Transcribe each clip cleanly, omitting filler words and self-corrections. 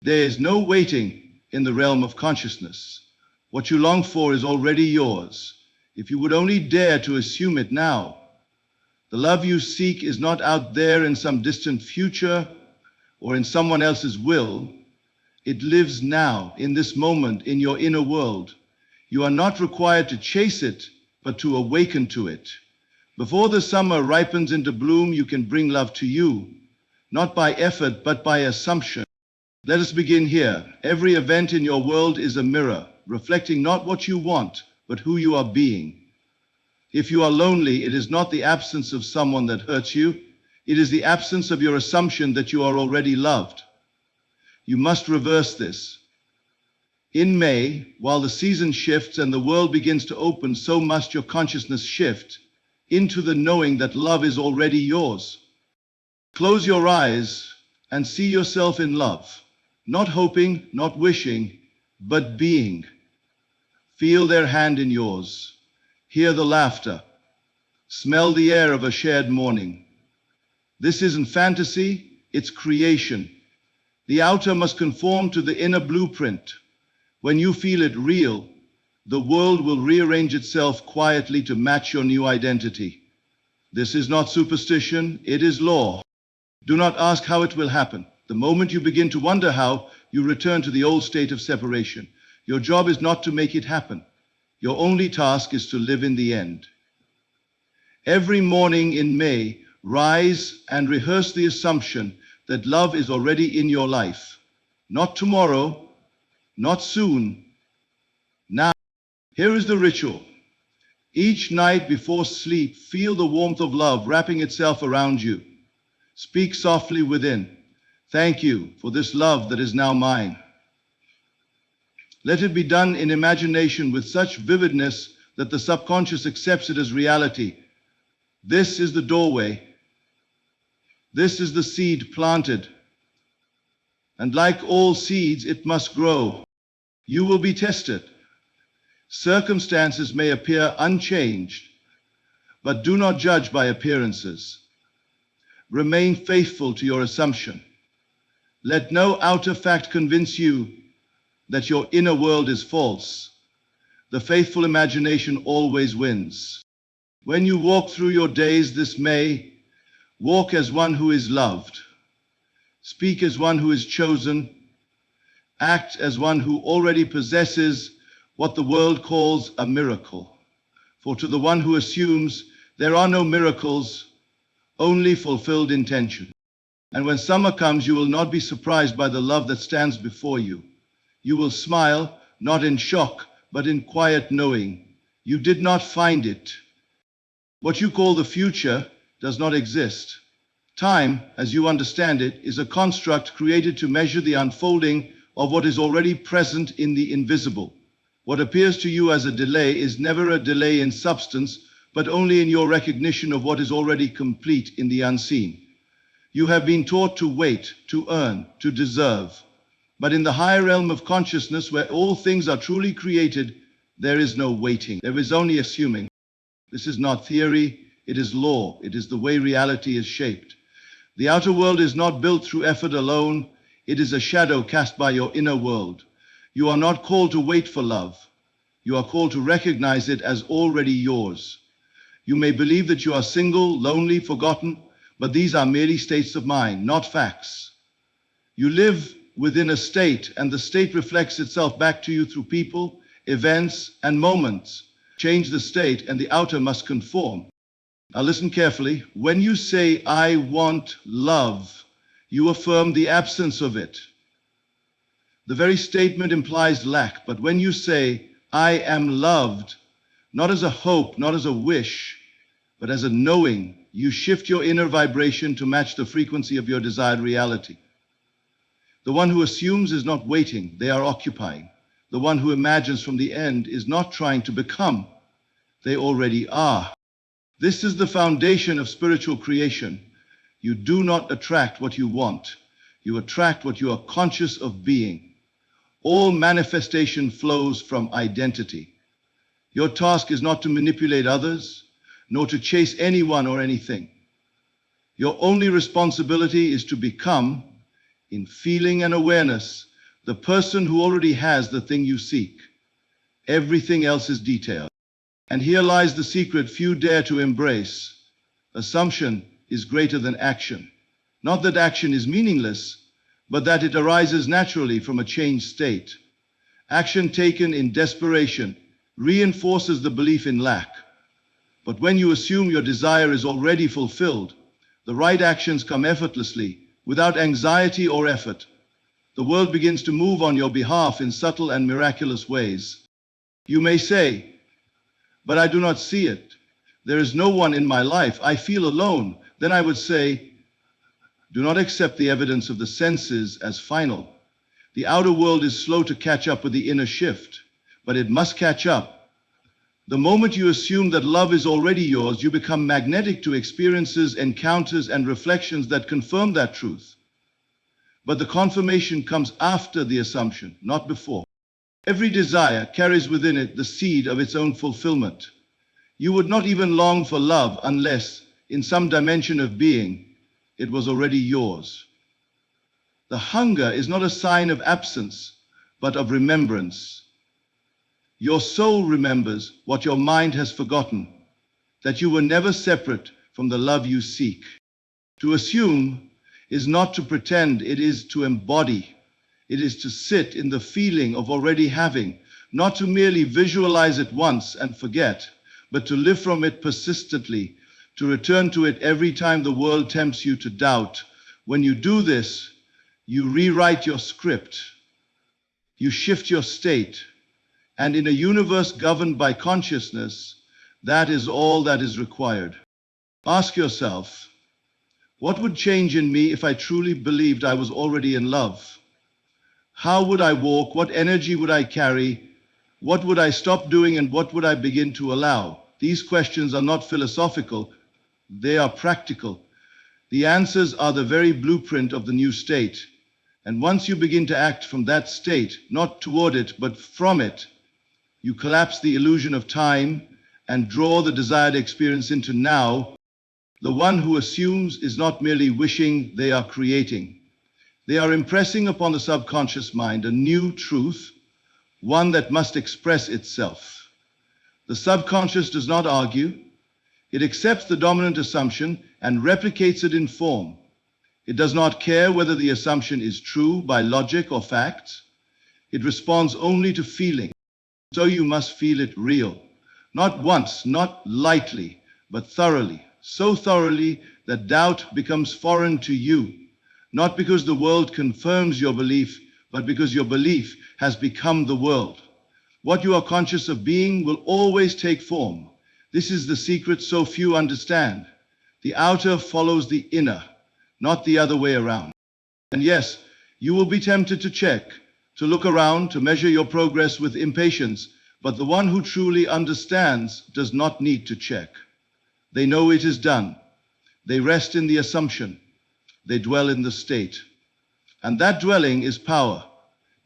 There is no waiting in the realm of consciousness. What you long for is already yours, if you would only dare to assume it now. The love you seek is not out there in some distant future or in someone else's will. It lives now, in this moment, in your inner world. You are not required to chase it, but to awaken to it. Before the summer ripens into bloom, you can bring love to you, not by effort, but by assumption. Let us begin here. Every event in your world is a mirror, reflecting not what you want, but who you are being. If you are lonely, it is not the absence of someone that hurts you. It is the absence of your assumption that you are already loved. You must reverse this. In May, while the season shifts and the world begins to open, so must your consciousness shift into the knowing that love is already yours. Close your eyes and see yourself in love, not hoping, not wishing, but being. Feel their hand in yours. Hear the laughter. Smell the air of a shared morning. This isn't fantasy, it's creation. The outer must conform to the inner blueprint. When you feel it real, the world will rearrange itself quietly to match your new identity. This is not superstition, it is law. Do not ask how it will happen. The moment you begin to wonder how, you return to the old state of separation. Your job is not to make it happen. Your only task is to live in the end. Every morning in May, rise and rehearse the assumption that love is already in your life. Not tomorrow, not soon, now. Here is the ritual. Each night before sleep, feel the warmth of love wrapping itself around you. Speak softly within. Thank you for this love that is now mine. Let it be done in imagination with such vividness that the subconscious accepts it as reality. This is the doorway. This is the seed planted. And like all seeds, it must grow. You will be tested. Circumstances may appear unchanged, but do not judge by appearances. Remain faithful to your assumption. Let no outer fact convince you that your inner world is false. The faithful imagination always wins. When you walk through your days this May, walk as one who is loved. Speak as one who is chosen. Act as one who already possesses what the world calls a miracle. For to the one who assumes there are no miracles, only fulfilled intention. And when summer comes, you will not be surprised by the love that stands before you. You will smile, not in shock, but in quiet knowing. You did not find it. What you call the future does not exist. Time, as you understand it, is a construct created to measure the unfolding of what is already present in the invisible. What appears to you as a delay is never a delay in substance, but only in your recognition of what is already complete in the unseen. You have been taught to wait, to earn, to deserve. But in the higher realm of consciousness, where all things are truly created, there is no waiting. There is only assuming. This is not theory, it is law. It is the way reality is shaped. The outer world is not built through effort alone. It is a shadow cast by your inner world. You are not called to wait for love. You are called to recognize it as already yours. You may believe that you are single, lonely, forgotten, but these are merely states of mind, not facts. You live within a state, and the state reflects itself back to you through people, events, and moments. Change the state, and the outer must conform. Now listen carefully. When you say, I want love, you affirm the absence of it. The very statement implies lack, but when you say, I am loved, not as a hope, not as a wish, but as a knowing, you shift your inner vibration to match the frequency of your desired reality. The one who assumes is not waiting, they are occupying. The one who imagines from the end is not trying to become, they already are. This is the foundation of spiritual creation. You do not attract what you want. You attract what you are conscious of being. All manifestation flows from identity. Your task is not to manipulate others, nor to chase anyone or anything. Your only responsibility is to become, in feeling and awareness, the person who already has the thing you seek. Everything else is detail. And here lies the secret few dare to embrace. Assumption is greater than action. Not that action is meaningless, but that it arises naturally from a changed state. Action taken in desperation reinforces the belief in lack. But when you assume your desire is already fulfilled, the right actions come effortlessly, without anxiety or effort. The world begins to move on your behalf in subtle and miraculous ways. You may say, "But I do not see it. There is no one in my life. I feel alone." Then I would say, do not accept the evidence of the senses as final. The outer world is slow to catch up with the inner shift, but it must catch up. The moment you assume that love is already yours, you become magnetic to experiences, encounters, and reflections that confirm that truth. But the confirmation comes after the assumption, not before. Every desire carries within it the seed of its own fulfillment. You would not even long for love unless, in some dimension of being, it was already yours. The hunger is not a sign of absence, but of remembrance. Your soul remembers what your mind has forgotten, that you were never separate from the love you seek. To assume is not to pretend, it is to embody. It is to sit in the feeling of already having, not to merely visualize it once and forget, but to live from it persistently, to return to it every time the world tempts you to doubt. When you do this, you rewrite your script, you shift your state, and in a universe governed by consciousness, that is all that is required. Ask yourself, what would change in me if I truly believed I was already in love? How would I walk? What energy would I carry? What would I stop doing and what would I begin to allow? These questions are not philosophical, they are practical. The answers are the very blueprint of the new state. And once you begin to act from that state, not toward it, but from it, you collapse the illusion of time and draw the desired experience into now. The one who assumes is not merely wishing, they are creating. They are impressing upon the subconscious mind a new truth, one that must express itself. The subconscious does not argue. It accepts the dominant assumption and replicates it in form. It does not care whether the assumption is true by logic or facts. It responds only to feeling. So you must feel it real. Not once, not lightly, but thoroughly. So thoroughly that doubt becomes foreign to you. Not because the world confirms your belief, but because your belief has become the world. What you are conscious of being will always take form. This is the secret so few understand. The outer follows the inner, not the other way around. And yes, you will be tempted to check, to look around, to measure your progress with impatience, but the one who truly understands does not need to check. They know it is done. They rest in the assumption. They dwell in the state. And that dwelling is power.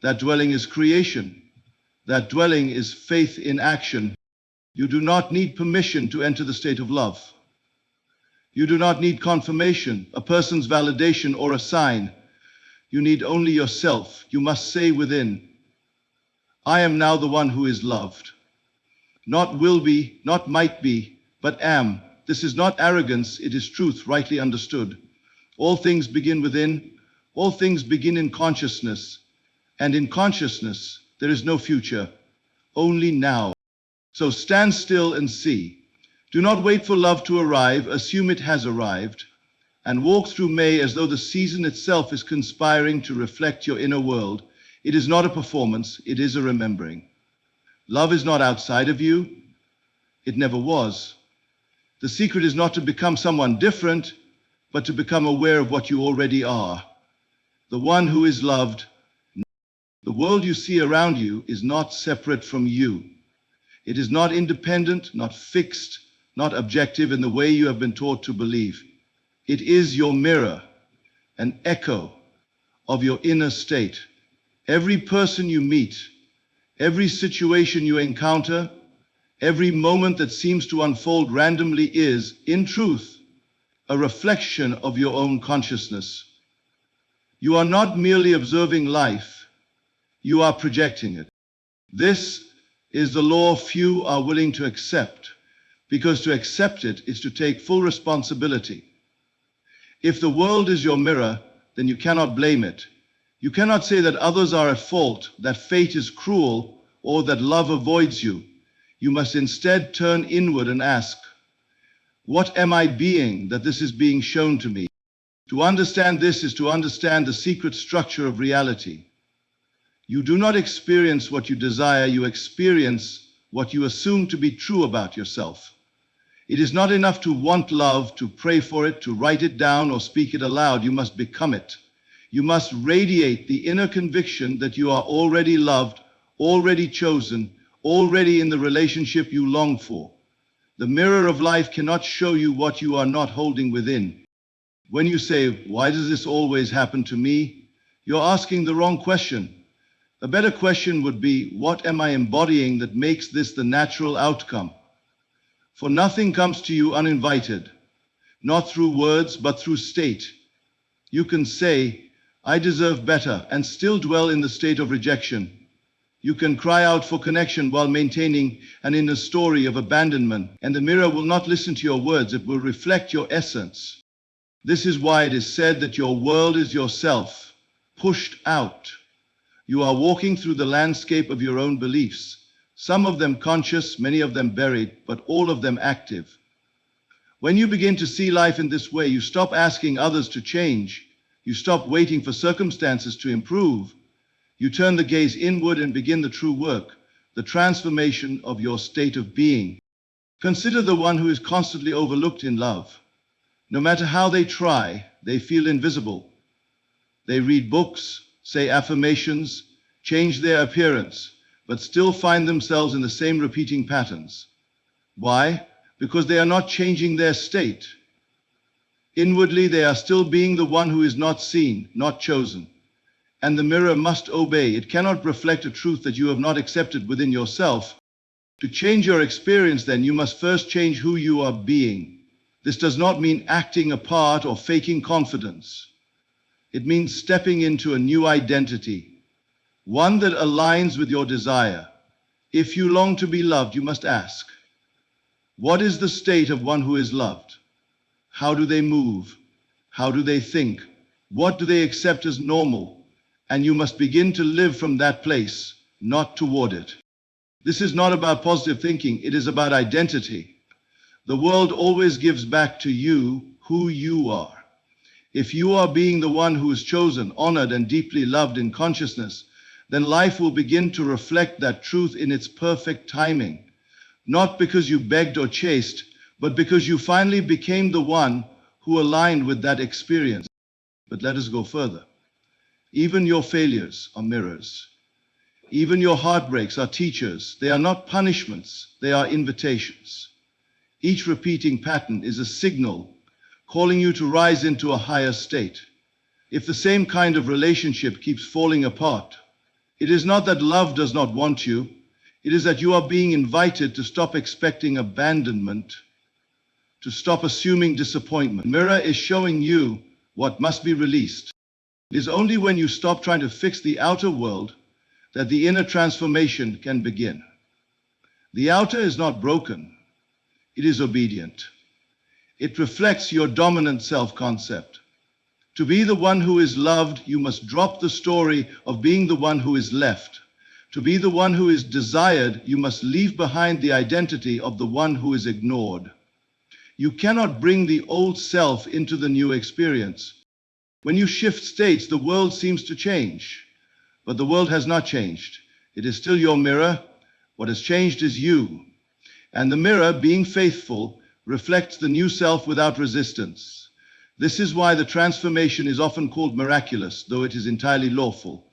That dwelling is creation. That dwelling is faith in action. You do not need permission to enter the state of love. You do not need confirmation, a person's validation, or a sign. You need only yourself. You must say within, I am now the one who is loved. Not will be, not might be, but am. This is not arrogance, it is truth rightly understood. All things begin within. All things begin in consciousness. And in consciousness, there is no future, only now. So stand still and see. Do not wait for love to arrive, assume it has arrived, and walk through May as though the season itself is conspiring to reflect your inner world. It is not a performance, it is a remembering. Love is not outside of you. It never was. The secret is not to become someone different, but to become aware of what you already are. The one who is loved. The world you see around you is not separate from you. It is not independent, not fixed, not objective in the way you have been taught to believe. It is your mirror, an echo of your inner state. Every person you meet, every situation you encounter, every moment that seems to unfold randomly is, in truth, a reflection of your own consciousness. You are not merely observing life, you are projecting it. This is the law few are willing to accept, because to accept it is to take full responsibility. If the world is your mirror, then you cannot blame it. You cannot say that others are at fault, that fate is cruel, or that love avoids you. You must instead turn inward and ask, what am I being that this is being shown to me? To understand this is to understand the secret structure of reality. You do not experience what you desire, you experience what you assume to be true about yourself. It is not enough to want love, to pray for it, to write it down or speak it aloud. You must become it. You must radiate the inner conviction that you are already loved, already chosen, already in the relationship you long for. The mirror of life cannot show you what you are not holding within. When you say, why does this always happen to me? You're asking the wrong question. A better question would be, what am I embodying that makes this the natural outcome? For nothing comes to you uninvited, not through words, but through state. You can say, I deserve better, and still dwell in the state of rejection. You can cry out for connection while maintaining an inner story of abandonment, and the mirror will not listen to your words, it will reflect your essence. This is why it is said that your world is yourself, pushed out. You are walking through the landscape of your own beliefs, some of them conscious, many of them buried, but all of them active. When you begin to see life in this way, you stop asking others to change. You stop waiting for circumstances to improve. You turn the gaze inward and begin the true work, the transformation of your state of being. Consider the one who is constantly overlooked in love. No matter how they try, they feel invisible. They read books, say affirmations, change their appearance, but still find themselves in the same repeating patterns. Why? Because they are not changing their state. Inwardly, they are still being the one who is not seen, not chosen. And the mirror must obey. It cannot reflect a truth that you have not accepted within yourself. To change your experience, then, you must first change who you are being. This does not mean acting a part or faking confidence. It means stepping into a new identity, one that aligns with your desire. If you long to be loved, you must ask, what is the state of one who is loved? How do they move? How do they think? What do they accept as normal? And you must begin to live from that place, not toward it. This is not about positive thinking, it is about identity. The world always gives back to you who you are. If you are being the one who is chosen, honored, and deeply loved in consciousness, then life will begin to reflect that truth in its perfect timing. Not because you begged or chased, but because you finally became the one who aligned with that experience. But let us go further. Even your failures are mirrors. Even your heartbreaks are teachers. They are not punishments, they are invitations. Each repeating pattern is a signal calling you to rise into a higher state. If the same kind of relationship keeps falling apart, it is not that love does not want you, it is that you are being invited to stop expecting abandonment, to stop assuming disappointment. The mirror is showing you what must be released. It is only when you stop trying to fix the outer world that the inner transformation can begin. The outer is not broken, it is obedient. It reflects your dominant self-concept. To be the one who is loved, you must drop the story of being the one who is left. To be the one who is desired, you must leave behind the identity of the one who is ignored. You cannot bring the old self into the new experience. When you shift states, the world seems to change. But the world has not changed. It is still your mirror. What has changed is you. And the mirror, being faithful, reflects the new self without resistance. This is why the transformation is often called miraculous, though it is entirely lawful.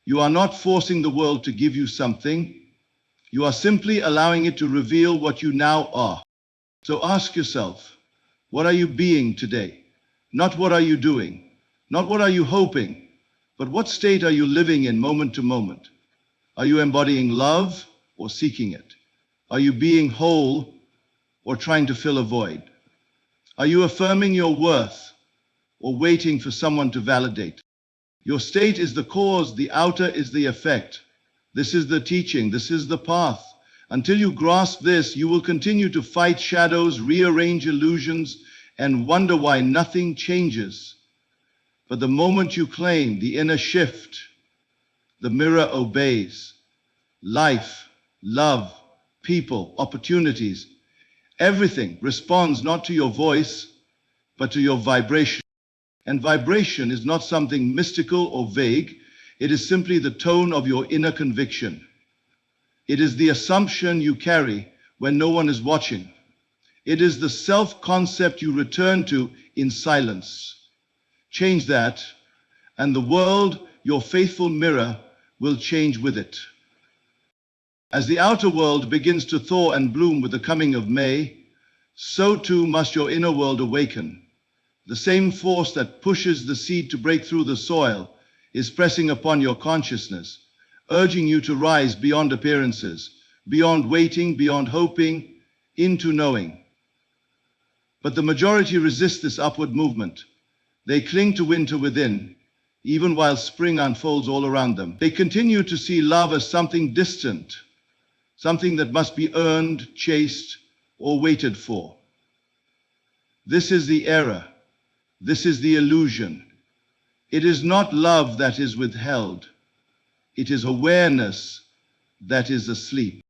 You are not forcing the world to give you something. You are simply allowing it to reveal what you now are. So ask yourself, what are you being today? Not what are you doing? Not what are you hoping? But what state are you living in moment to moment? Are you embodying love or seeking it? Are you being whole or trying to fill a void? Are you affirming your worth or waiting for someone to validate? Your state is the cause, the outer is the effect. This is the teaching, this is the path. Until you grasp this, you will continue to fight shadows, rearrange illusions, and wonder why nothing changes. But the moment you claim the inner shift, the mirror obeys. Life, love, people, opportunities, everything responds not to your voice, but to your vibration. And vibration is not something mystical or vague. It is simply the tone of your inner conviction. It is the assumption you carry when no one is watching. It is the self-concept you return to in silence. Change that, and the world, your faithful mirror, will change with it. As the outer world begins to thaw and bloom with the coming of May, so too must your inner world awaken. The same force that pushes the seed to break through the soil is pressing upon your consciousness, urging you to rise beyond appearances, beyond waiting, beyond hoping, into knowing. But the majority resist this upward movement. They cling to winter within, even while spring unfolds all around them. They continue to see love as something distant, something that must be earned, chased, or waited for. This is the error. This is the illusion. It is not love that is withheld. It is awareness that is asleep.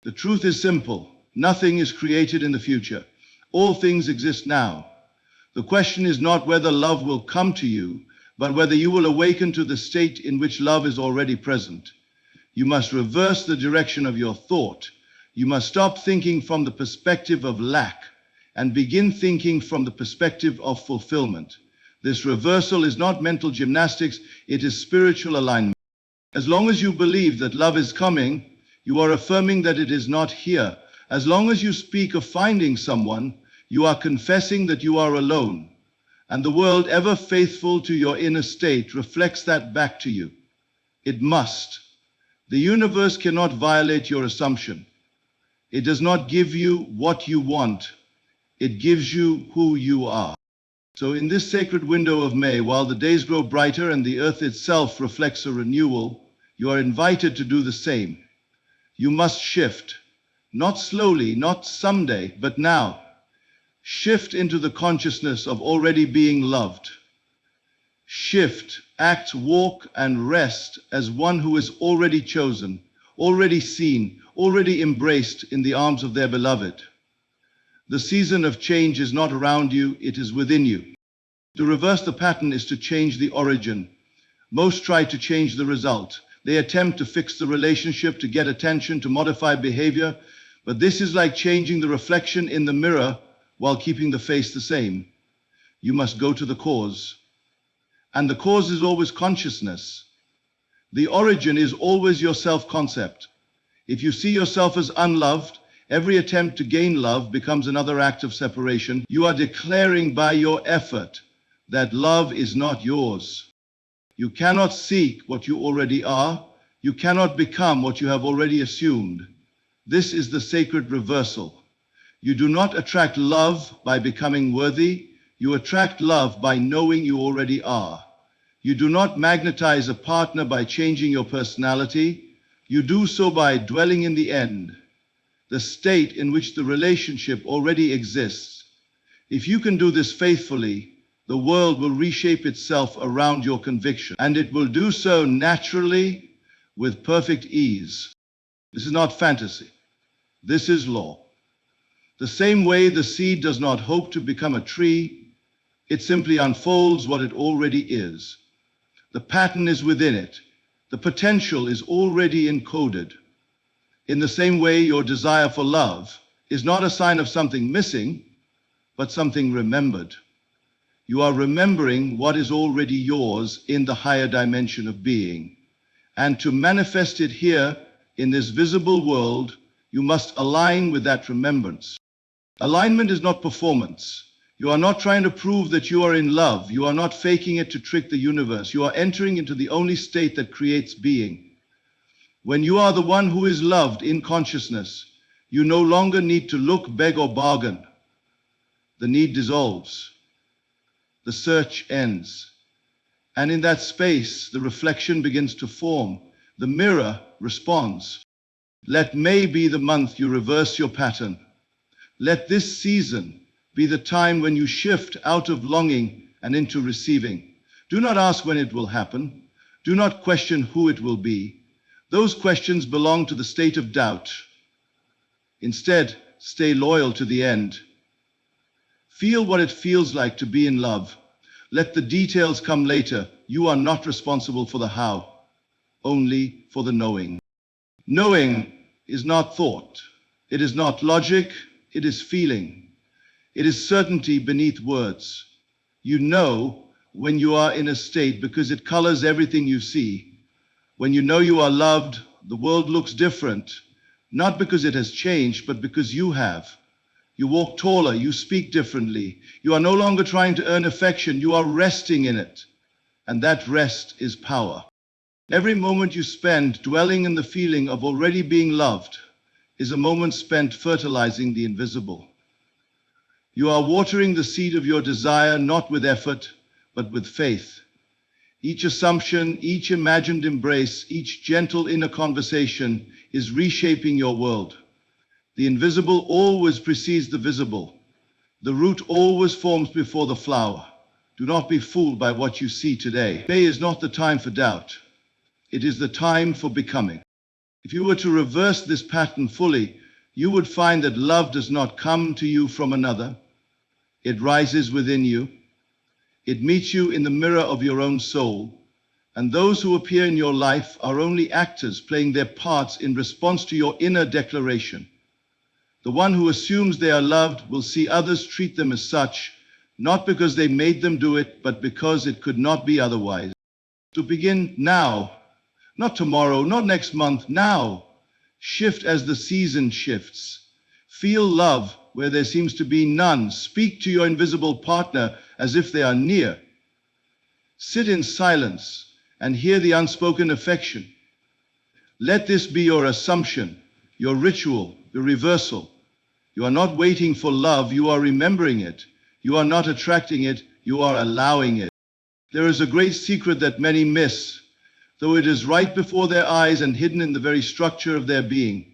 The truth is simple. Nothing is created in the future. All things exist now. The question is not whether love will come to you, but whether you will awaken to the state in which love is already present. You must reverse the direction of your thought. You must stop thinking from the perspective of lack and begin thinking from the perspective of fulfillment. This reversal is not mental gymnastics, it is spiritual alignment. As long as you believe that love is coming, you are affirming that it is not here. As long as you speak of finding someone, you are confessing that you are alone. And the world, ever faithful to your inner state, reflects that back to you. It must. The universe cannot violate your assumption. It does not give you what you want. It gives you who you are. So in this sacred window of May, while the days grow brighter and the earth itself reflects a renewal, you are invited to do the same. You must shift, not slowly, not someday, but now. Shift into the consciousness of already being loved. Shift, act, walk, and rest as one who is already chosen, already seen, already embraced in the arms of their beloved. The season of change is not around you, it is within you. To reverse the pattern is to change the origin. Most try to change the result. They attempt to fix the relationship, to get attention, to modify behavior, but this is like changing the reflection in the mirror while keeping the face the same. You must go to the cause. And the cause is always consciousness. The origin is always your self-concept. If you see yourself as unloved, every attempt to gain love becomes another act of separation. You are declaring by your effort that love is not yours. You cannot seek what you already are. You cannot become what you have already assumed. This is the sacred reversal. You do not attract love by becoming worthy. You attract love by knowing you already are. You do not magnetize a partner by changing your personality. You do so by dwelling in the end, the state in which the relationship already exists. If you can do this faithfully, the world will reshape itself around your conviction, and it will do so naturally with perfect ease. This is not fantasy. This is law. The same way the seed does not hope to become a tree, it simply unfolds what it already is. The pattern is within it. The potential is already encoded. In the same way, your desire for love is not a sign of something missing, but something remembered. You are remembering what is already yours in the higher dimension of being. And to manifest it here in this visible world, you must align with that remembrance. Alignment is not performance. You are not trying to prove that you are in love. You are not faking it to trick the universe. You are entering into the only state that creates being. When you are the one who is loved in consciousness, you no longer need to look, beg, or bargain. The need dissolves. The search ends. And in that space, the reflection begins to form. The mirror responds. Let May be the month you reverse your pattern. Let this season be the time when you shift out of longing and into receiving. Do not ask when it will happen. Do not question who it will be. Those questions belong to the state of doubt. Instead, stay loyal to the end. Feel what it feels like to be in love. Let the details come later. You are not responsible for the how, only for the knowing. Knowing is not thought. It is not logic. It is feeling. It is certainty beneath words. You know when you are in a state because it colors everything you see. When you know you are loved, the world looks different, not because it has changed, but because you have. You walk taller, you speak differently. You are no longer trying to earn affection, you are resting in it. And that rest is power. Every moment you spend dwelling in the feeling of already being loved is a moment spent fertilizing the invisible. You are watering the seed of your desire not with effort, but with faith. Each assumption, each imagined embrace, each gentle inner conversation is reshaping your world. The invisible always precedes the visible. The root always forms before the flower. Do not be fooled by what you see today. May is not the time for doubt. It is the time for becoming. If you were to reverse this pattern fully, you would find that love does not come to you from another. It rises within you. It meets you in the mirror of your own soul. And those who appear in your life are only actors playing their parts in response to your inner declaration. The one who assumes they are loved will see others treat them as such, not because they made them do it, but because it could not be otherwise. To begin now, not tomorrow, not next month, now. Shift as the season shifts. Feel love where there seems to be none. Speak to your invisible partner as if they are near. Sit in silence and hear the unspoken affection. Let this be your assumption, your ritual, your reversal. You are not waiting for love, you are remembering it. You are not attracting it, you are allowing it. There is a great secret that many miss, though it is right before their eyes and hidden in the very structure of their being.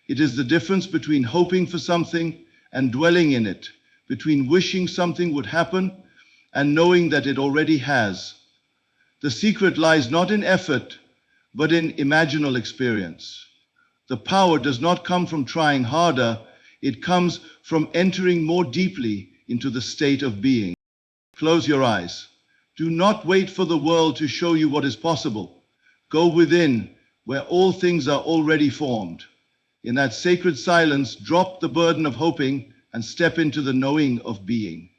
It is the difference between hoping for something and dwelling in it, between wishing something would happen and knowing that it already has. The secret lies not in effort, but in imaginal experience. The power does not come from trying harder, it comes from entering more deeply into the state of being. Close your eyes. Do not wait for the world to show you what is possible. Go within, where all things are already formed. In that sacred silence, drop the burden of hoping and step into the knowing of being.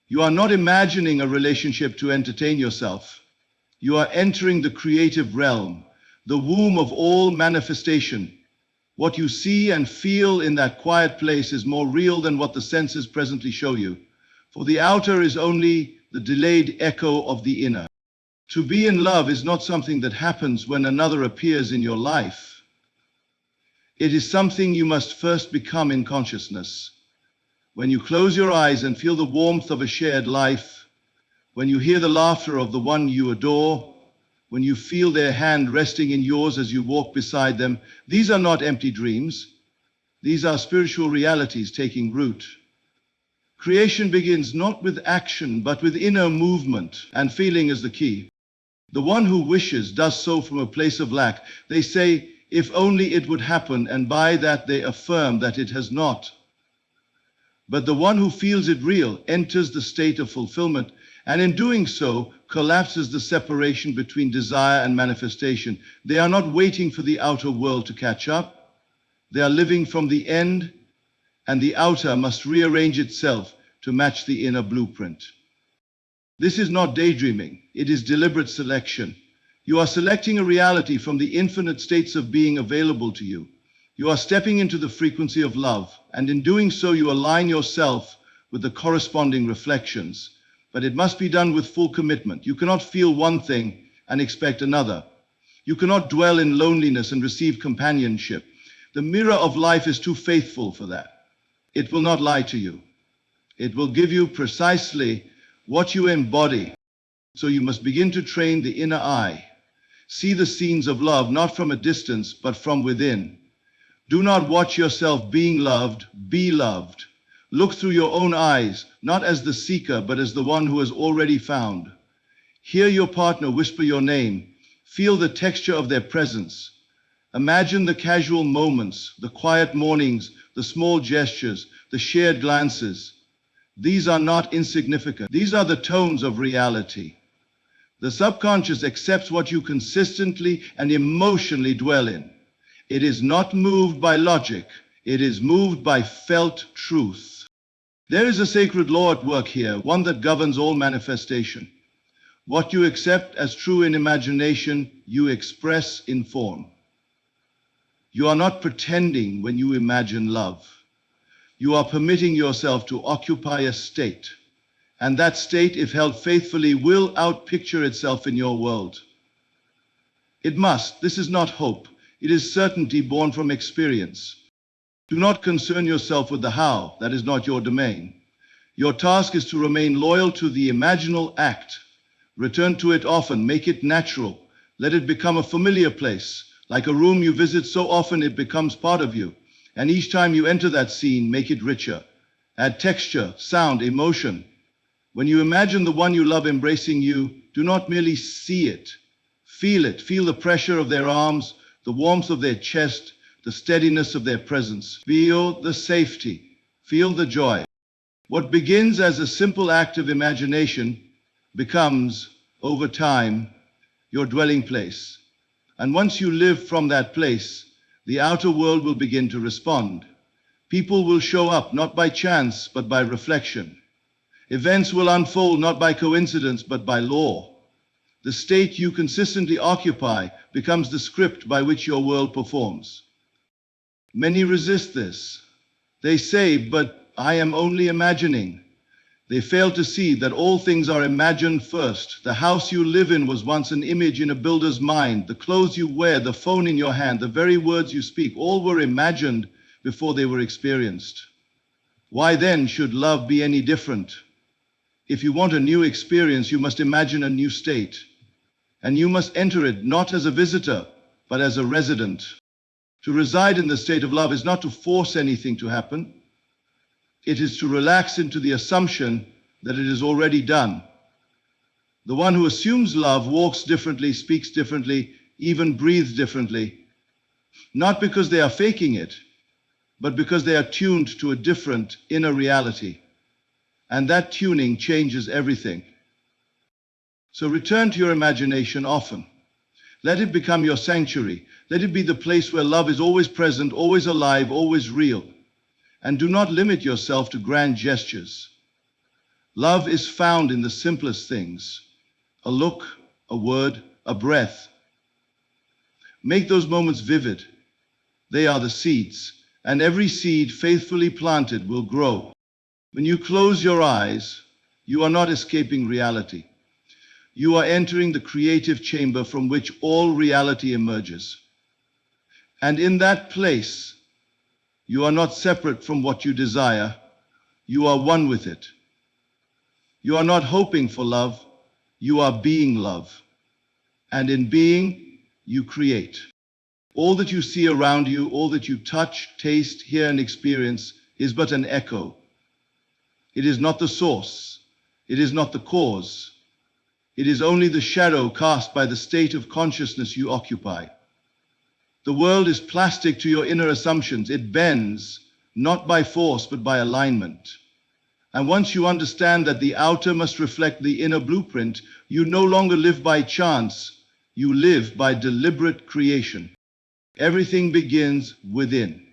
You are not imagining a relationship to entertain yourself. You are entering the creative realm, the womb of all manifestation. What you see and feel in that quiet place is more real than what the senses presently show you. For the outer is only the delayed echo of the inner. To be in love is not something that happens when another appears in your life. It is something you must first become in consciousness. When you close your eyes and feel the warmth of a shared life, when you hear the laughter of the one you adore, when you feel their hand resting in yours as you walk beside them, these are not empty dreams. These are spiritual realities taking root. Creation begins not with action, but with inner movement, and feeling is the key. The one who wishes does so from a place of lack. They say, if only it would happen, and by that they affirm that it has not. But the one who feels it real enters the state of fulfillment, and in doing so, collapses the separation between desire and manifestation. They are not waiting for the outer world to catch up. They are living from the end, and the outer must rearrange itself to match the inner blueprint. This is not daydreaming, it is deliberate selection. You are selecting a reality from the infinite states of being available to you. You are stepping into the frequency of love, and in doing so you align yourself with the corresponding reflections. But it must be done with full commitment. You cannot feel one thing and expect another. You cannot dwell in loneliness and receive companionship. The mirror of life is too faithful for that. It will not lie to you. It will give you precisely what you embody. So you must begin to train the inner eye. See the scenes of love not from a distance, but from within. Do not watch yourself being loved, be loved. Look through your own eyes, not as the seeker, but as the one who has already found. Hear your partner whisper your name. Feel the texture of their presence. Imagine the casual moments, the quiet mornings, the small gestures, the shared glances. These are not insignificant. These are the tones of reality. The subconscious accepts what you consistently and emotionally dwell in. It is not moved by logic. It is moved by felt truth. There is a sacred law at work here, one that governs all manifestation. What you accept as true in imagination, you express in form. You are not pretending when you imagine love. You are permitting yourself to occupy a state. And that state, if held faithfully, will outpicture itself in your world. It must. This is not hope. It is certainty born from experience. Do not concern yourself with the how. That is not your domain. Your task is to remain loyal to the imaginal act. Return to it often. Make it natural. Let it become a familiar place. Like a room you visit so often it becomes part of you. And each time you enter that scene, make it richer. Add texture, sound, emotion. When you imagine the one you love embracing you, do not merely see it. Feel it. Feel the pressure of their arms, the warmth of their chest, the steadiness of their presence. Feel the safety. Feel the joy. What begins as a simple act of imagination becomes, over time, your dwelling place. And once you live from that place, the outer world will begin to respond. People will show up, not by chance, but by reflection. Events will unfold not by coincidence, but by law. The state you consistently occupy becomes the script by which your world performs. Many resist this. They say, but I am only imagining. They fail to see that all things are imagined first. The house you live in was once an image in a builder's mind. The clothes you wear, the phone in your hand, the very words you speak, all were imagined before they were experienced. Why then should love be any different? If you want a new experience, you must imagine a new state. And you must enter it not as a visitor, but as a resident. To reside in the state of love is not to force anything to happen. It is to relax into the assumption that it is already done. The one who assumes love walks differently, speaks differently, even breathes differently. Not because they are faking it, but because they are tuned to a different inner reality. And that tuning changes everything. So return to your imagination often. Let it become your sanctuary. Let it be the place where love is always present, always alive, always real. And do not limit yourself to grand gestures. Love is found in the simplest things. A look, a word, a breath. Make those moments vivid. They are the seeds, and every seed faithfully planted will grow. When you close your eyes, you are not escaping reality. You are entering the creative chamber from which all reality emerges. And in that place, you are not separate from what you desire. You are one with it. You are not hoping for love. You are being love. And in being, you create. All that you see around you, all that you touch, taste, hear, and experience is but an echo. It is not the source. It is not the cause. It is only the shadow cast by the state of consciousness you occupy. The world is plastic to your inner assumptions. It bends, not by force, but by alignment. And once you understand that the outer must reflect the inner blueprint, you no longer live by chance. You live by deliberate creation. Everything begins within.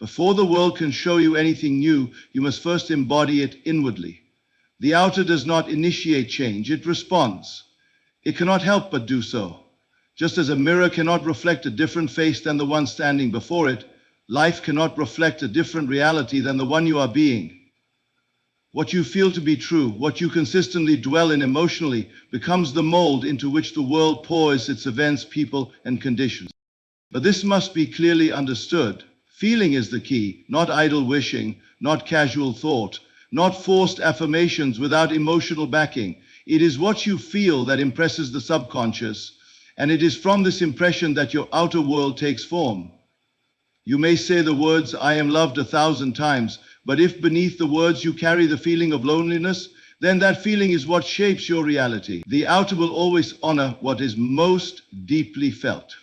Before the world can show you anything new, you must first embody it inwardly. The outer does not initiate change, it responds. It cannot help but do so. Just as a mirror cannot reflect a different face than the one standing before it, life cannot reflect a different reality than the one you are being. What you feel to be true, what you consistently dwell in emotionally, becomes the mold into which the world pours its events, people, and conditions. But this must be clearly understood. Feeling is the key, not idle wishing, not casual thought, not forced affirmations without emotional backing. It is what you feel that impresses the subconscious, and it is from this impression that your outer world takes form. You may say the words, "I am loved," 1,000 times, but if beneath the words you carry the feeling of loneliness, then that feeling is what shapes your reality. The outer will always honor what is most deeply felt.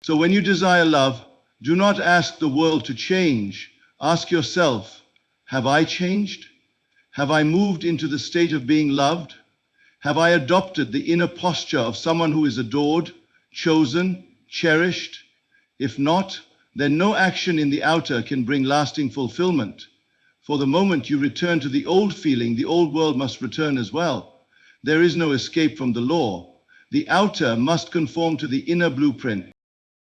So when you desire love, do not ask the world to change. Ask yourself, have I changed? Have I moved into the state of being loved? Have I adopted the inner posture of someone who is adored, chosen, cherished? If not, then no action in the outer can bring lasting fulfillment. For the moment you return to the old feeling, the old world must return as well. There is no escape from the law. The outer must conform to the inner blueprint.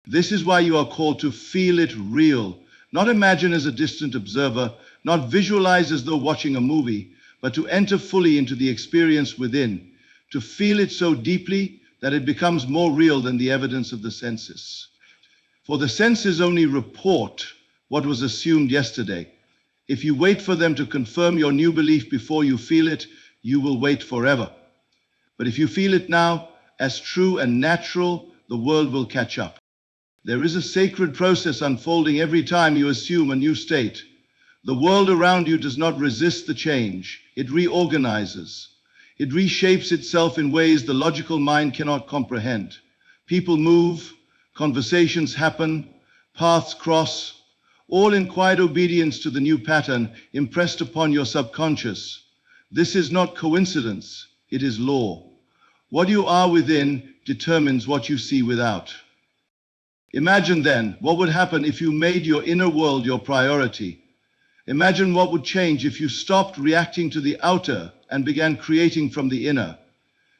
This is why you are called to feel it real, not imagine as a distant observer, not visualize as though watching a movie, but to enter fully into the experience within, to feel it so deeply that it becomes more real than the evidence of the senses. For the senses only report what was assumed yesterday. If you wait for them to confirm your new belief before you feel it, you will wait forever. But if you feel it now as true and natural, the world will catch up. There is a sacred process unfolding every time you assume a new state. The world around you does not resist the change. It reorganizes. It reshapes itself in ways the logical mind cannot comprehend. People move, conversations happen, paths cross, all in quiet obedience to the new pattern impressed upon your subconscious. This is not coincidence, it is law. What you are within determines what you see without. Imagine then what would happen if you made your inner world your priority. Imagine what would change if you stopped reacting to the outer and began creating from the inner.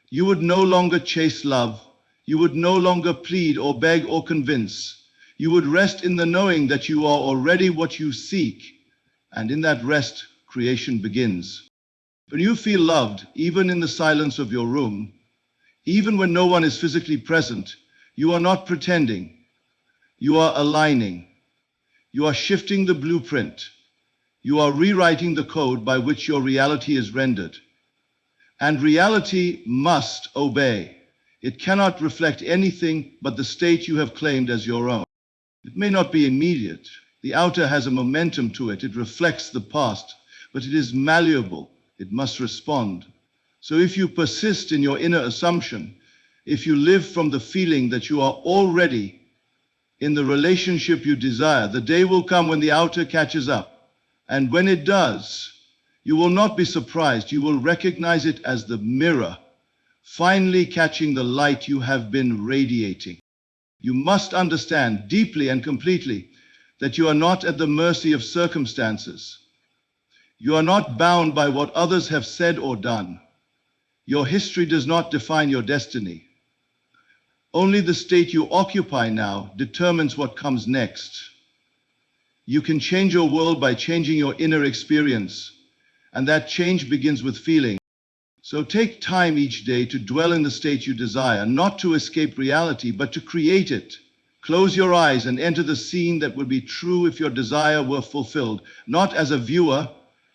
You would no longer chase love. You would no longer plead or beg or convince. You would rest in the knowing that you are already what you seek, and in that rest, creation begins. When you feel loved, even in the silence of your room, even when no one is physically present, you are not pretending. You are aligning. You are shifting the blueprint. You are rewriting the code by which your reality is rendered. And reality must obey. It cannot reflect anything but the state you have claimed as your own. It may not be immediate. The outer has a momentum to it. It reflects the past, but it is malleable. It must respond. So if you persist in your inner assumption, if you live from the feeling that you are already in the relationship you desire, the day will come when the outer catches up. And when it does, you will not be surprised. You will recognize it as the mirror, finally catching the light you have been radiating. You must understand deeply and completely that you are not at the mercy of circumstances. You are not bound by what others have said or done. Your history does not define your destiny. Only the state you occupy now determines what comes next. You can change your world by changing your inner experience, and that change begins with feeling. So take time each day to dwell in the state you desire, not to escape reality, but to create it. Close your eyes and enter the scene that would be true if your desire were fulfilled, not as a viewer,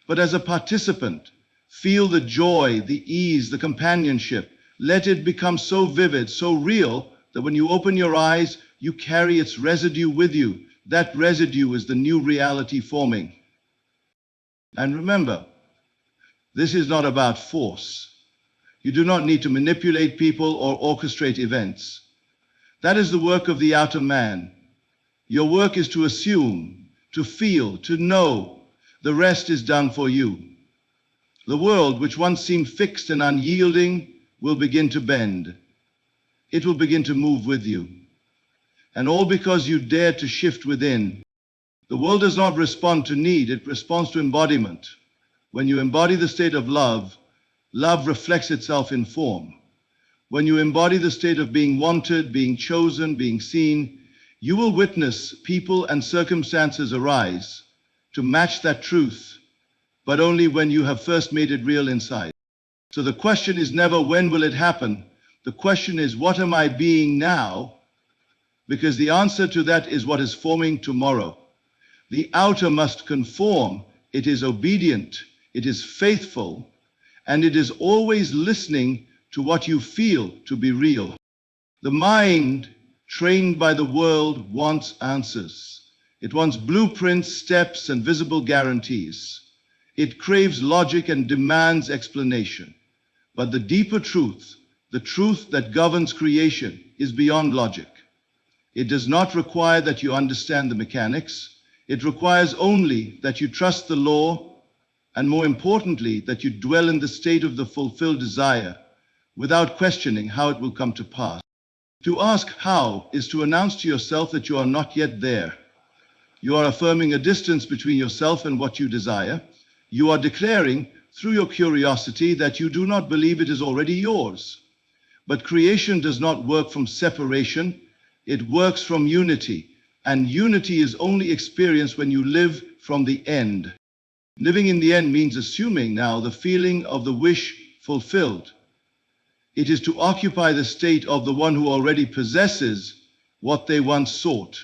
but as a participant. Feel the joy, the ease, the companionship. Let it become so vivid, so real, that when you open your eyes, you carry its residue with you. That residue is the new reality forming. And remember, this is not about force. You do not need to manipulate people or orchestrate events. That is the work of the outer man. Your work is to assume, to feel, to know. The rest is done for you. The world, which once seemed fixed and unyielding, will begin to bend. It will begin to move with you. And all because you dare to shift within. The world does not respond to need, it responds to embodiment. When you embody the state of love, love reflects itself in form. When you embody the state of being wanted, being chosen, being seen, you will witness people and circumstances arise to match that truth, but only when you have first made it real inside. So the question is never when will it happen? The question is what am I being now? Because the answer to that is what is forming tomorrow. The outer must conform. It is obedient. It is faithful. and it is always listening to what you feel to be real. The mind, trained by the world, wants answers. It wants blueprints, steps, and visible guarantees. It craves logic and demands explanation. But the deeper truth, the truth that governs creation, is beyond logic. It does not require that you understand the mechanics. It requires only that you trust the law, and more importantly, that you dwell in the state of the fulfilled desire without questioning how it will come to pass. To ask how is to announce to yourself that you are not yet there. You are affirming a distance between yourself and what you desire. You are declaring through your curiosity that you do not believe it is already yours. But creation does not work from separation. It works from unity. And unity is only experienced when you live from the end. Living in the end means assuming now the feeling of the wish fulfilled. It is to occupy the state of the one who already possesses what they once sought.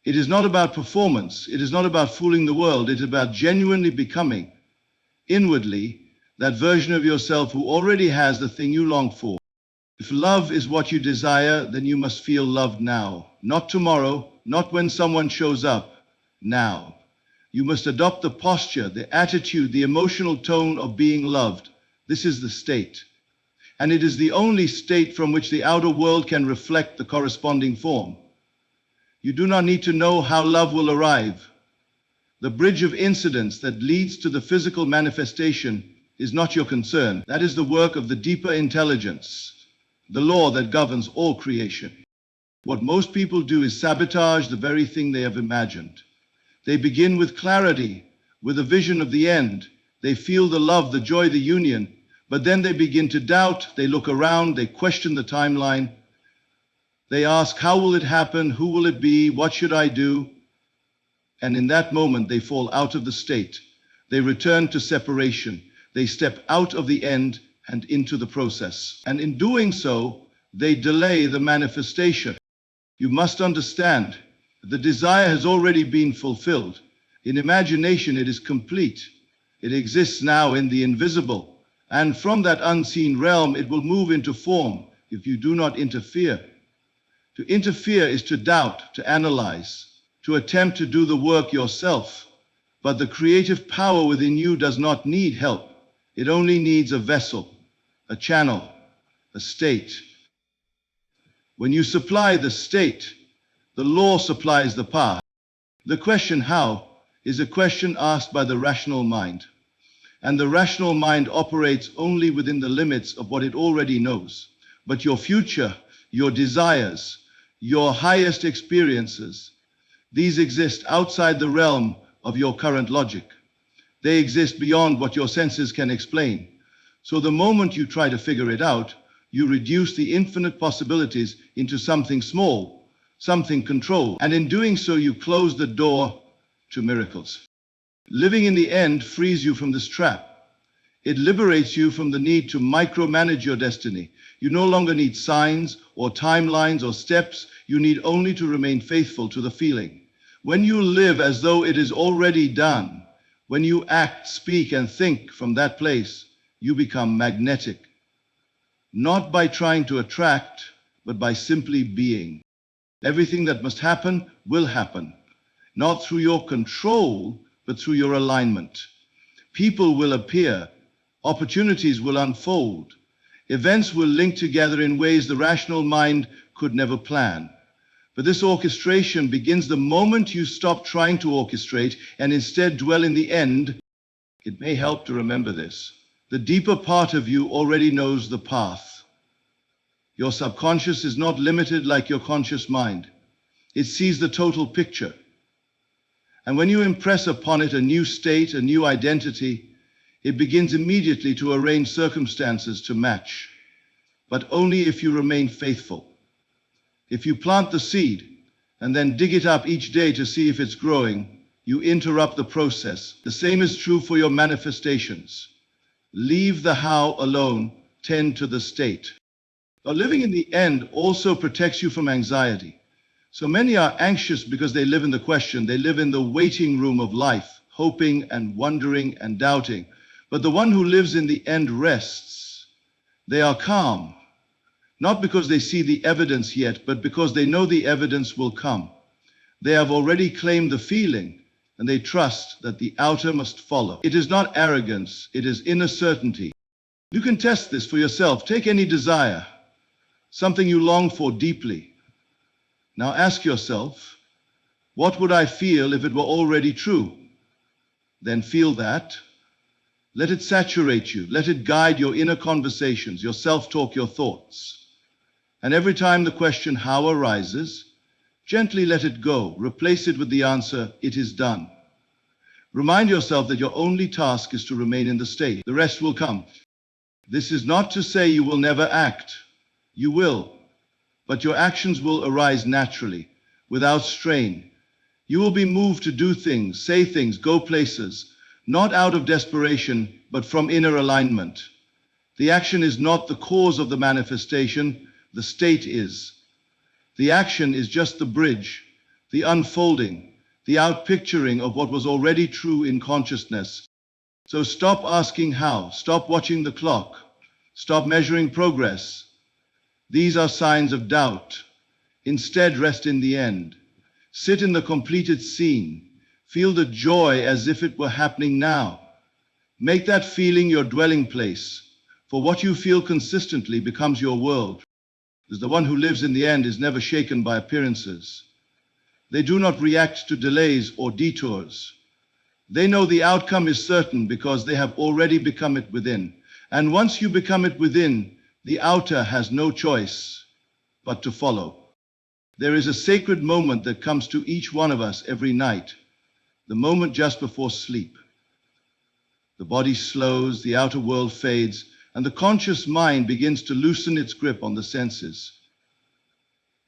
It is not about performance. It is not about fooling the world. It is about genuinely becoming, inwardly, that version of yourself who already has the thing you long for. If love is what you desire, then you must feel loved now. Not tomorrow, not when someone shows up. Now. You must adopt the posture, the attitude, the emotional tone of being loved. This is the state. And it is the only state from which the outer world can reflect the corresponding form. You do not need to know how love will arrive. The bridge of incidents that leads to the physical manifestation is not your concern. That is the work of the deeper intelligence, the law that governs all creation. What most people do is sabotage the very thing they have imagined. They begin with clarity, with a vision of the end. They feel the love, the joy, the union. But then they begin to doubt, they look around, they question the timeline. They ask, how will it happen? Who will it be? What should I do? And in that moment, they fall out of the state. They return to separation. They step out of the end and into the process. And in doing so, they delay the manifestation. You must understand, the desire has already been fulfilled. In imagination, it is complete. It exists now in the invisible. And from that unseen realm, it will move into form if you do not interfere. To interfere is to doubt, to analyze, to attempt to do the work yourself. But the creative power within you does not need help. It only needs a vessel, a channel, a state. When you supply the state, the law supplies the path. The question how is a question asked by the rational mind. And the rational mind operates only within the limits of what it already knows. But your future, your desires, your highest experiences, these exist outside the realm of your current logic. They exist beyond what your senses can explain. So the moment you try to figure it out, you reduce the infinite possibilities into something small, something controlled. And in doing so, you close the door to miracles. Living in the end frees you from this trap. It liberates you from the need to micromanage your destiny. You no longer need signs or timelines or steps. You need only to remain faithful to the feeling. When you live as though it is already done, when you act, speak, and think from that place, you become magnetic. Not by trying to attract, but by simply being. Everything that must happen will happen, not through your control, but through your alignment. People will appear, opportunities will unfold, events will link together in ways the rational mind could never plan. But this orchestration begins the moment you stop trying to orchestrate and instead dwell in the end. It may help to remember this. The deeper part of you already knows the path. Your subconscious is not limited like your conscious mind. It sees the total picture. And when you impress upon it a new state, a new identity, it begins immediately to arrange circumstances to match. But only if you remain faithful. If you plant the seed and then dig it up each day to see if it's growing, you interrupt the process. The same is true for your manifestations. Leave the how alone, tend to the state. Now, living in the end also protects you from anxiety. So many are anxious because they live in the question. They live in the waiting room of life, hoping and wondering and doubting. But the one who lives in the end rests. They are calm, not because they see the evidence yet, but because they know the evidence will come. They have already claimed the feeling, and they trust that the outer must follow. It is not arrogance, it is inner certainty. You can test this for yourself. Take any desire, something you long for deeply. Now ask yourself, what would I feel if it were already true? Then feel that. Let it saturate you. Let it guide your inner conversations, your self-talk, your thoughts. And every time the question how arises, gently let it go. Replace it with the answer, it is done. Remind yourself that your only task is to remain in the state. The rest will come. This is not to say you will never act. You will. But your actions will arise naturally, without strain. You will be moved to do things, say things, go places, not out of desperation, but from inner alignment. The action is not the cause of the manifestation, the state is. The action is just the bridge, the unfolding, the outpicturing of what was already true in consciousness. So stop asking how, stop watching the clock, stop measuring progress. These are signs of doubt. Instead, rest in the end. Sit in the completed scene. Feel the joy as if it were happening now. Make that feeling your dwelling place, for what you feel consistently becomes your world. Because the one who lives in the end is never shaken by appearances. They do not react to delays or detours. They know the outcome is certain because they have already become it within. And once you become it within, the outer has no choice but to follow. There is a sacred moment that comes to each one of us every night, the moment just before sleep. The body slows, the outer world fades, and the conscious mind begins to loosen its grip on the senses.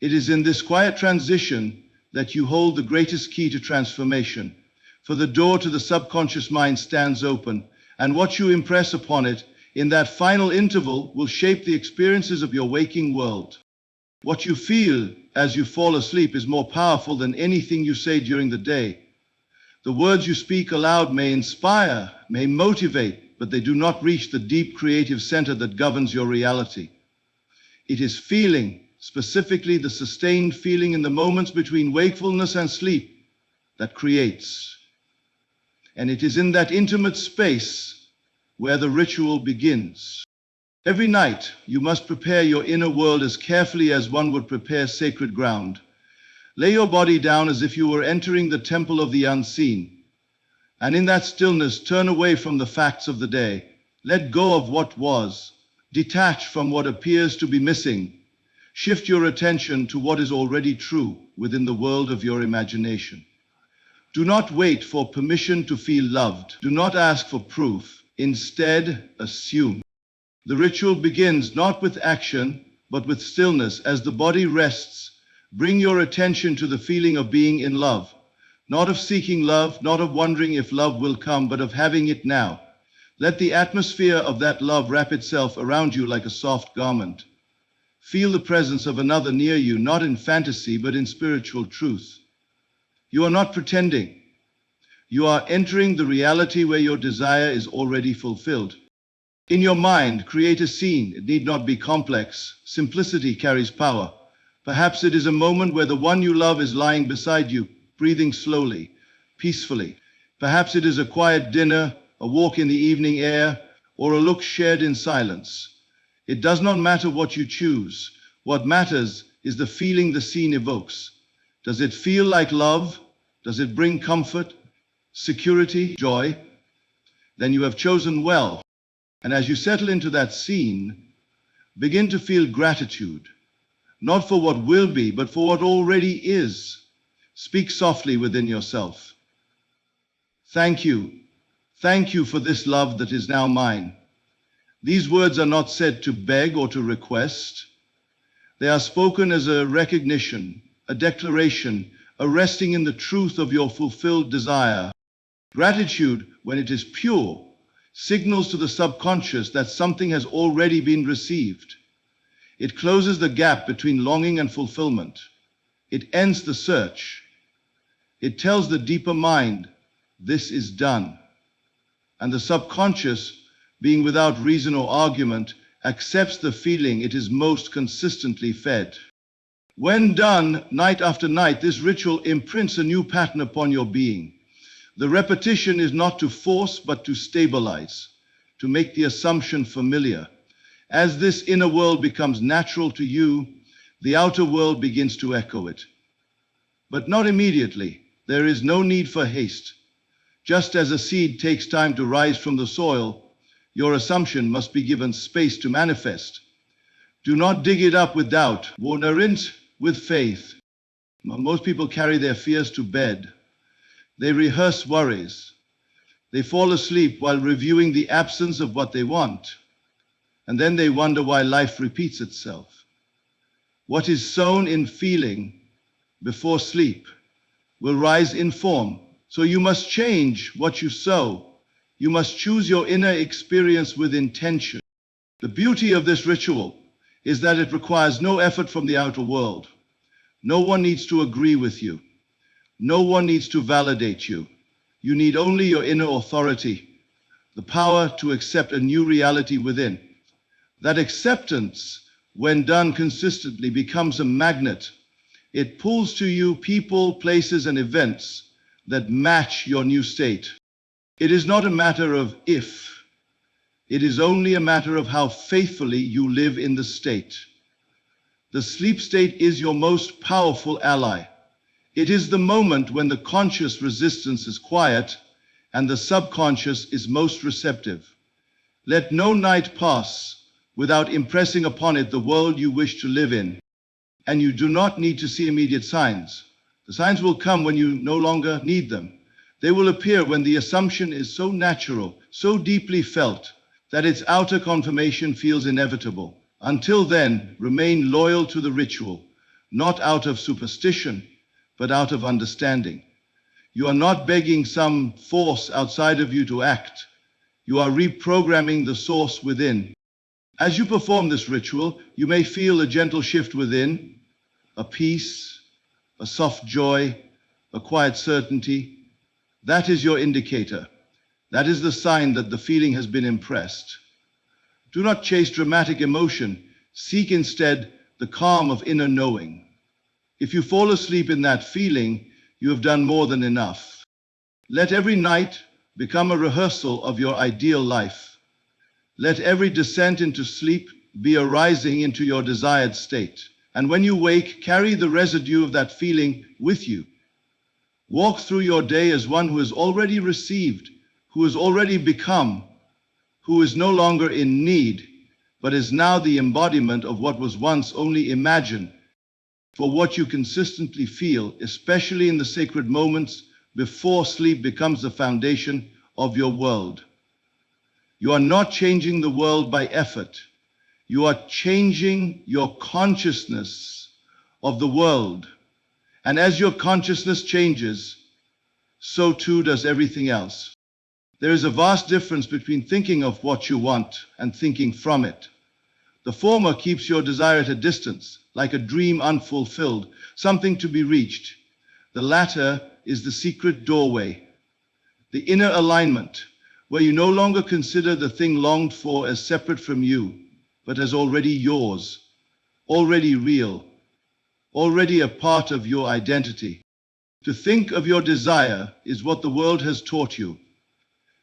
It is in this quiet transition that you hold the greatest key to transformation, for the door to the subconscious mind stands open, and what you impress upon it in that final interval will shape the experiences of your waking world. What you feel as you fall asleep is more powerful than anything you say during the day. The words you speak aloud may inspire, may motivate, but they do not reach the deep creative center that governs your reality. It is feeling, specifically the sustained feeling in the moments between wakefulness and sleep, that creates. And it is in that intimate space where the ritual begins. Every night, you must prepare your inner world as carefully as one would prepare sacred ground. Lay your body down as if you were entering the temple of the unseen. And in that stillness, turn away from the facts of the day. Let go of what was. Detach from what appears to be missing. Shift your attention to what is already true within the world of your imagination. Do not wait for permission to feel loved. Do not ask for proof. Instead, assume. The ritual begins not with action, but with stillness. As the body rests, bring your attention to the feeling of being in love, not of seeking love, not of wondering if love will come, but of having it now. Let the atmosphere of that love wrap itself around you like a soft garment. Feel the presence of another near you, not in fantasy, but in spiritual truth. You are not pretending. You are entering the reality where your desire is already fulfilled. In your mind, create a scene. It need not be complex. Simplicity carries power. Perhaps it is a moment where the one you love is lying beside you, breathing slowly, peacefully. Perhaps it is a quiet dinner, a walk in the evening air, or a look shared in silence. It does not matter what you choose. What matters is the feeling the scene evokes. Does it feel like love? Does it bring comfort, security, joy? Then you have chosen well. And as you settle into that scene, begin to feel gratitude, not for what will be, but for what already is. Speak softly within yourself. Thank you. Thank you for this love that is now mine. These words are not said to beg or to request. They are spoken as a recognition, a declaration, a resting in the truth of your fulfilled desire. Gratitude, when it is pure, signals to the subconscious that something has already been received. It closes the gap between longing and fulfillment. It ends the search. It tells the deeper mind, this is done. and the subconscious, being without reason or argument, accepts the feeling it is most consistently fed. When done night after night, this ritual imprints a new pattern upon your being. The repetition is not to force, but to stabilize, to make the assumption familiar. As this inner world becomes natural to you, the outer world begins to echo it. But not immediately. There is no need for haste. Just as a seed takes time to rise from the soil, your assumption must be given space to manifest. Do not dig it up with doubt, water it with faith. Most people carry their fears to bed. They rehearse worries. They fall asleep while reviewing the absence of what they want. And then they wonder why life repeats itself. What is sown in feeling before sleep will rise in form. So you must change what you sow. You must choose your inner experience with intention. The beauty of this ritual is that it requires no effort from the outer world. No one needs to agree with you. No one needs to validate you. You need only your inner authority, the power to accept a new reality within. That acceptance, when done consistently, becomes a magnet. It pulls to you people, places, and events that match your new state. It is not a matter of if. It is only a matter of how faithfully you live in the state. The sleep state is your most powerful ally. It is the moment when the conscious resistance is quiet and the subconscious is most receptive. Let no night pass without impressing upon it the world you wish to live in. And you do not need to see immediate signs. The signs will come when you no longer need them. They will appear when the assumption is so natural, so deeply felt, that its outer confirmation feels inevitable. Until then, remain loyal to the ritual, not out of superstition, but out of understanding. You are not begging some force outside of you to act. You are reprogramming the source within. As you perform this ritual, you may feel a gentle shift within, a peace, a soft joy, a quiet certainty. That is your indicator. That is the sign that the feeling has been impressed. Do not chase dramatic emotion. Seek instead the calm of inner knowing. If you fall asleep in that feeling, you have done more than enough. Let every night become a rehearsal of your ideal life. Let every descent into sleep be a rising into your desired state. And when you wake, carry the residue of that feeling with you. Walk through your day as one who has already received, who has already become, who is no longer in need, but is now the embodiment of what was once only imagined. For what you consistently feel, especially in the sacred moments before sleep becomes the foundation of your world. You are not changing the world by effort. You are changing your consciousness of the world. And as your consciousness changes, so too does everything else. There is a vast difference between thinking of what you want and thinking from it. The former keeps your desire at a distance, like a dream unfulfilled, something to be reached. The latter is the secret doorway, the inner alignment, where you no longer consider the thing longed for as separate from you, but as already yours, already real, already a part of your identity. To think of your desire is what the world has taught you.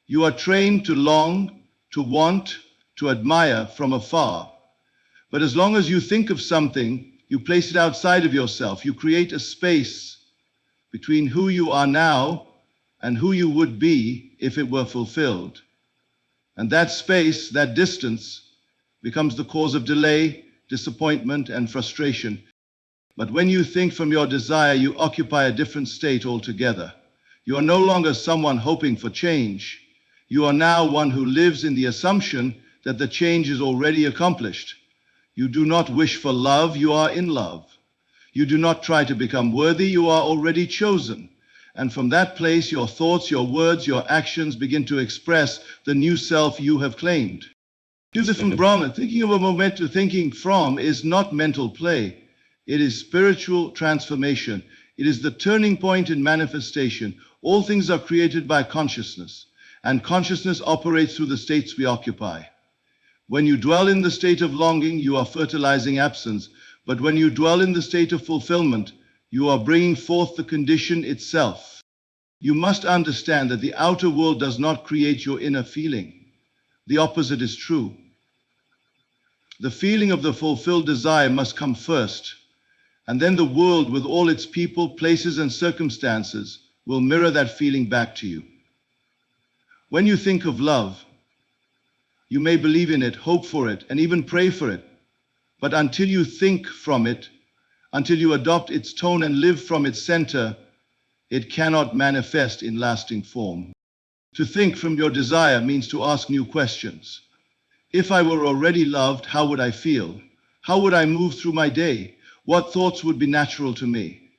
You are trained to long, to want, to admire from afar. But as long as you think of something, you place it outside of yourself. You create a space between who you are now and who you would be if it were fulfilled. And that space, that distance, becomes the cause of delay, disappointment, and frustration. But when you think from your desire, you occupy a different state altogether. You are no longer someone hoping for change. You are now one who lives in the assumption that the change is already accomplished. You do not wish for love, you are in love. You do not try to become worthy, you are already chosen. And from that place, your thoughts, your words, your actions begin to express the new self you have claimed. From Brahma, thinking of a moment to thinking from is not mental play. It is spiritual transformation. It is the turning point in manifestation. All things are created by consciousness. and consciousness operates through the states we occupy. When you dwell in the state of longing, you are fertilizing absence, but when you dwell in the state of fulfillment, you are bringing forth the condition itself. You must understand that the outer world does not create your inner feeling. The opposite is true. The feeling of the fulfilled desire must come first, and then the world with all its people, places, and circumstances will mirror that feeling back to you. When you think of love, you may believe in it, hope for it, and even pray for it. But until you think from it, until you adopt its tone and live from its center, it cannot manifest in lasting form. To think from your desire means to ask new questions. If I were already loved, how would I feel? How would I move through my day? What thoughts would be natural to me?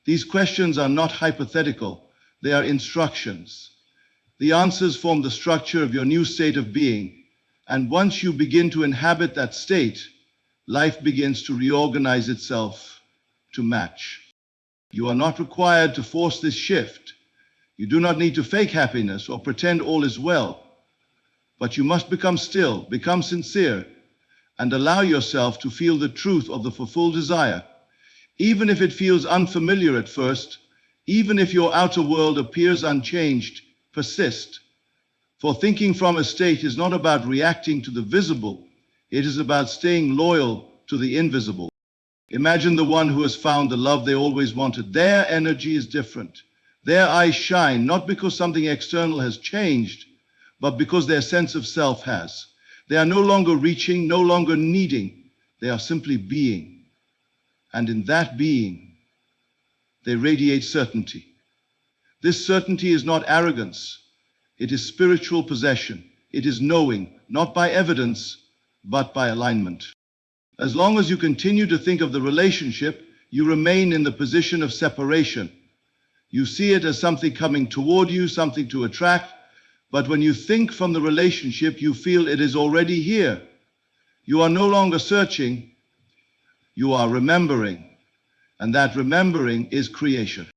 These questions are not hypothetical, they are instructions. The answers form the structure of your new state of being, and once you begin to inhabit that state, life begins to reorganize itself to match. You are not required to force this shift. You do not need to fake happiness or pretend all is well. But you must become still, become sincere, and allow yourself to feel the truth of the fulfilled desire. Even if it feels unfamiliar at first, even if your outer world appears unchanged, persist. For thinking from a state is not about reacting to the visible, it is about staying loyal to the invisible. Imagine the one who has found the love they always wanted. Their energy is different. Their eyes shine not because something external has changed, but because their sense of self has. They are no longer reaching, no longer needing. They are simply being. And in that being, they radiate certainty. This certainty is not arrogance. It is spiritual possession. It is knowing, not by evidence, but by alignment. As long as you continue to think of the relationship, you remain in the position of separation. You see it as something coming toward you, something to attract, but when you think from the relationship, you feel it is already here. You are no longer searching, you are remembering, and that remembering is creation.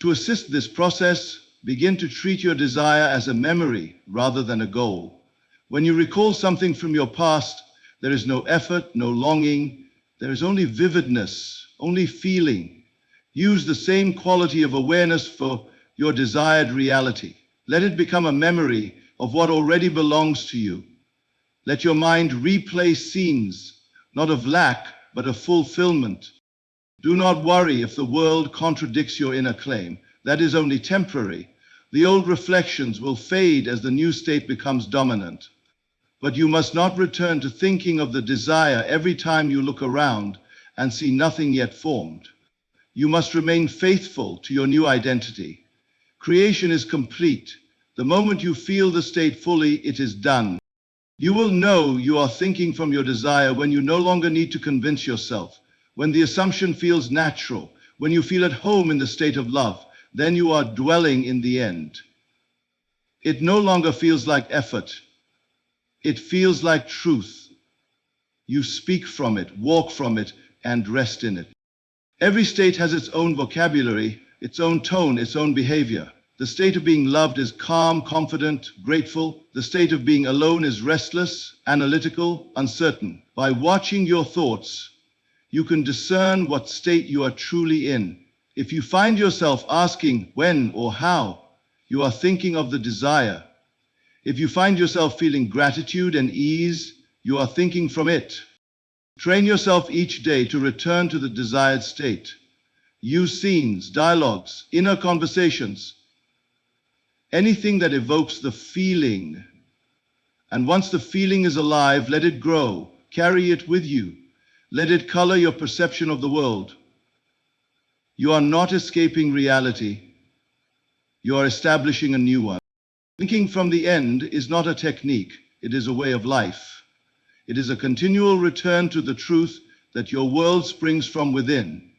To assist this process, begin to treat your desire as a memory rather than a goal. When you recall something from your past, there is no effort, no longing. There is only vividness, only feeling. Use the same quality of awareness for your desired reality. Let it become a memory of what already belongs to you. Let your mind replay scenes, not of lack, but of fulfillment. Do not worry if the world contradicts your inner claim. That is only temporary. The old reflections will fade as the new state becomes dominant. But you must not return to thinking of the desire every time you look around and see nothing yet formed. You must remain faithful to your new identity. Creation is complete. The moment you feel the state fully, it is done. You will know you are thinking from your desire when you no longer need to convince yourself, when the assumption feels natural, when you feel at home in the state of love, then you are dwelling in the end. It no longer feels like effort. It feels like truth. You speak from it, walk from it, and rest in it. Every state has its own vocabulary, its own tone, its own behavior. The state of being loved is calm, confident, grateful. The state of being alone is restless, analytical, uncertain. By watching your thoughts, you can discern what state you are truly in. If you find yourself asking when or how, you are thinking of the desire. If you find yourself feeling gratitude and ease, you are thinking from it. Train yourself each day to return to the desired state. Use scenes, dialogues, inner conversations, anything that evokes the feeling. And once the feeling is alive, let it grow. Carry it with you. Let it color your perception of the world. You are not escaping reality. You are establishing a new one. Thinking from the end is not a technique, it is a way of life. It is a continual return to the truth that your world springs from within.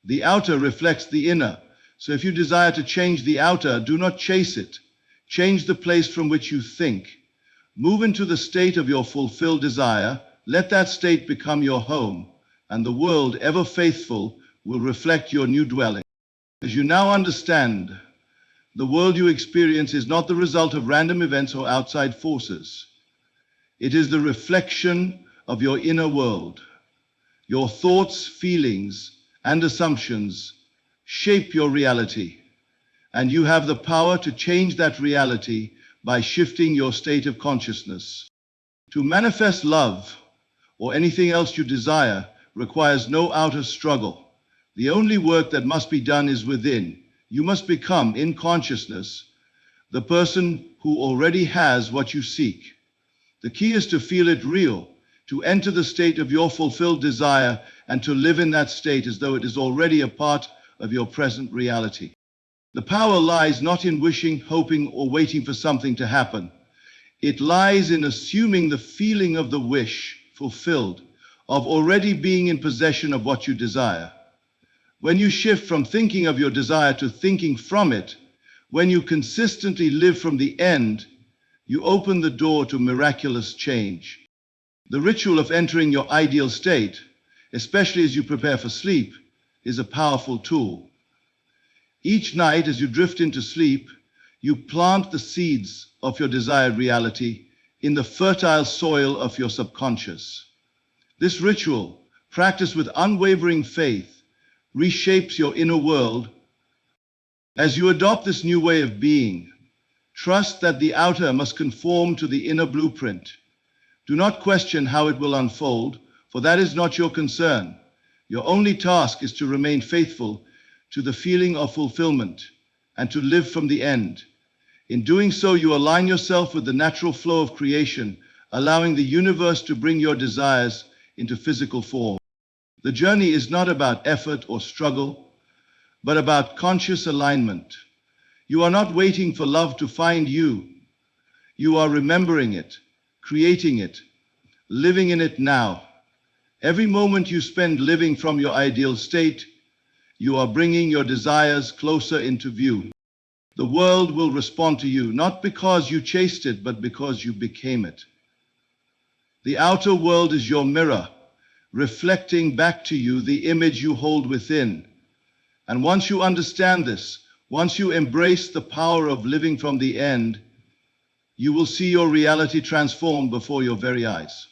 The outer reflects the inner, so if you desire to change the outer, do not chase it. Change the place from which you think. Move into the state of your fulfilled desire, let that state become your home, and the world, ever faithful, will reflect your new dwelling. As you now understand The world you experience is not the result of random events or outside forces. It is the reflection of your inner world. Your thoughts, feelings, and assumptions shape your reality, and you have the power to change that reality by shifting your state of consciousness. To manifest love or anything else you desire requires no outer struggle. The only work that must be done is within. You must become, in consciousness, the person who already has what you seek. The key is to feel it real, to enter the state of your fulfilled desire and to live in that state as though it is already a part of your present reality. The power lies not in wishing, hoping, or waiting for something to happen. It lies in assuming the feeling of the wish fulfilled, of already being in possession of what you desire. When you shift from thinking of your desire to thinking from it, when you consistently live from the end, you open the door to miraculous change. The ritual of entering your ideal state, especially as you prepare for sleep, is a powerful tool. Each night as you drift into sleep, you plant the seeds of your desired reality in the fertile soil of your subconscious. This ritual, practiced with unwavering faith, reshapes your inner world. As you adopt this new way of being, trust that the outer must conform to the inner blueprint. Do not question how it will unfold, for that is not your concern. Your only task is to remain faithful to the feeling of fulfillment and to live from the end. In doing so, you align yourself with the natural flow of creation, allowing the universe to bring your desires into physical form. The journey is not about effort or struggle, but about conscious alignment. You are not waiting for love to find you. You are remembering it, creating it, living in it now. Every moment you spend living from your ideal state, you are bringing your desires closer into view. The world will respond to you, not because you chased it, but because you became it. The outer world is your mirror, reflecting back to you the image you hold within. And once you understand this, once you embrace the power of living from the end, you will see your reality transform before your very eyes.